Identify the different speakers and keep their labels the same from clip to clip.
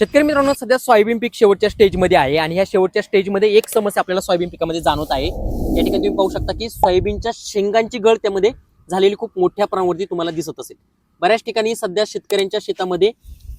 Speaker 1: शेतकरी मित्रांनो, सध्या सोयाबीन पीक शेवटच्या स्टेजमध्ये आहे आणि ह्या शेवटच्या स्टेजमध्ये एक समस्या आपल्याला सोयाबीन पिकामध्ये जाणवत आहे। या ठिकाणी तुम्ही पाहू शकता की सोयाबीनच्या शेंगांची गळ त्यामध्ये झालेली खूप मोठ्या प्रमाणावरती तुम्हाला दिसत असेल। बऱ्याच ठिकाणी सध्या शेतकऱ्यांच्या शेतामध्ये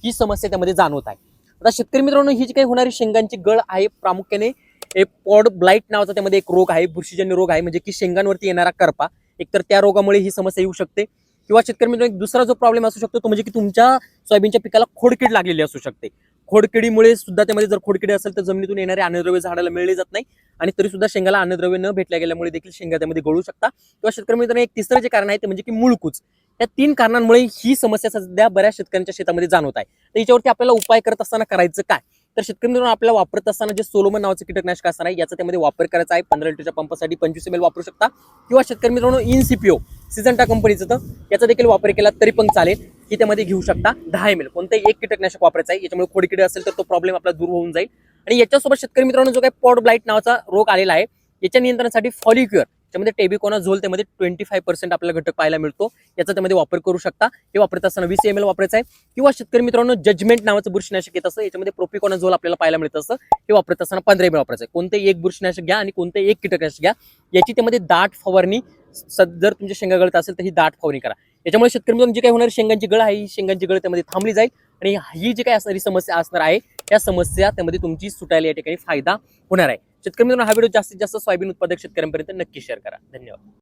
Speaker 1: ही समस्या त्यामध्ये जाणवत आहे। आता शेतकरी मित्रांनो, ही जी काही होणारी शेंगांची गळ आहे प्रामुख्याने पॉड ब्लाइट नावाचा त्यामध्ये एक रोग आहे, बुरशीजन्य रोग आहे, म्हणजे की शेंगांवरती येणारा करपा। एकतर त्या रोगामुळे ही समस्या येऊ शकते किंवा शेतकरी मित्रांनो एक दुसरा जो प्रॉब्लेम असू शकतो तो म्हणजे की तुमच्या सोयाबीनच्या पिकाला खोडकीड लागलेली असू शकते। खोडकिडीमुळे सुद्धा त्यामध्ये जर खोडकिडी असेल तर जमिनीतून येणारे अन्नद्रव्य झाडाला मिळले जात नाही आणि तरी सुद्धा शेंगाला अन्नद्रव्य न भेटल्या गेल्यामुळे देखील शेंगा त्यामध्ये गळू शकता। किंवा शेतकरी मित्रांनो एक तिसरं जे कारण आहे ते म्हणजे की मुळकूच। या तीन कारणांमुळे ही समस्या सध्या बऱ्याच शेतकऱ्यांच्या शेतामध्ये जाणवत आहे। तर याच्यावरती आपल्याला उपाय करत असताना करायचं काय, तर शेतकरी मित्रांनो आपल्याला वापरत असताना जे सोलोमन नावाचं कीटकनाशक असणार आहे याचा त्यामध्ये वापर करायचा आहे। 15 लिटरच्या पंपासाठी 25 ml वापरू शकता किंवा शेतकरी मित्रांनो इनसीपीओ सिजंटा कंपनीचं तर याचा देखील वापर केला तरी पण चालेल, की त्यामध्ये घेऊ शकता 10 ml कोणतेही एक कीटकनाशक वापरायचं आहे। याच्यामुळे खोडकिडी असेल तर तो प्रॉब्लेम आपला दूर होऊन जाईल। आणि याच्यासोबत शेतकरी मित्रांनो जो काही पॉड ब्लाइट नावाचा रोग आलेला आहे याच्या नियंत्रणासाठी फॉलिक्युअर त्यामध्ये टेबिकोनाझोल त्यामध्ये 25% आपल्याला घटक पाहायला मिळतो, याचा त्यामध्ये वापर करू शकता। हे वापरत असताना 20 ml वापरायचं आहे। किंवा शेतकरी मित्रांनो जजमेंट नावाचं बुरशीनाशक येत असतं, याच्यामध्ये प्रोपिकोनाझोल आपल्याला पाहायला मिळत असतं, हे वापरत असताना 15 ml वापरायचं आहे। कोणतेही एक बुरशीनाशक घ्या आणि कोणतेही एक कीटकनाशक घ्या, याची त्यामध्ये दाट फवारणी जर तुमच्या शेंगा गळत असेल तर ही दाट फवारणी करा। याच्यामुळे शेतकरी मित्रांनो जी काही होणारी शेंगांची गळ आहे ही शेंगांची गळ त्यामध्ये थांबली जाईल आणि ही जी काही असणारी समस्या असणार आहे त्या समस्या त्यामध्ये तुमची सुटायला या ठिकाणी फायदा होणार आहे। शेतकरी मित्रांनो हा व्हिडिओ जास्तीत जास्त सोयाबीन उत्पादक शेतकऱ्यांपर्यंत नक्की शेअर करा। धन्यवाद।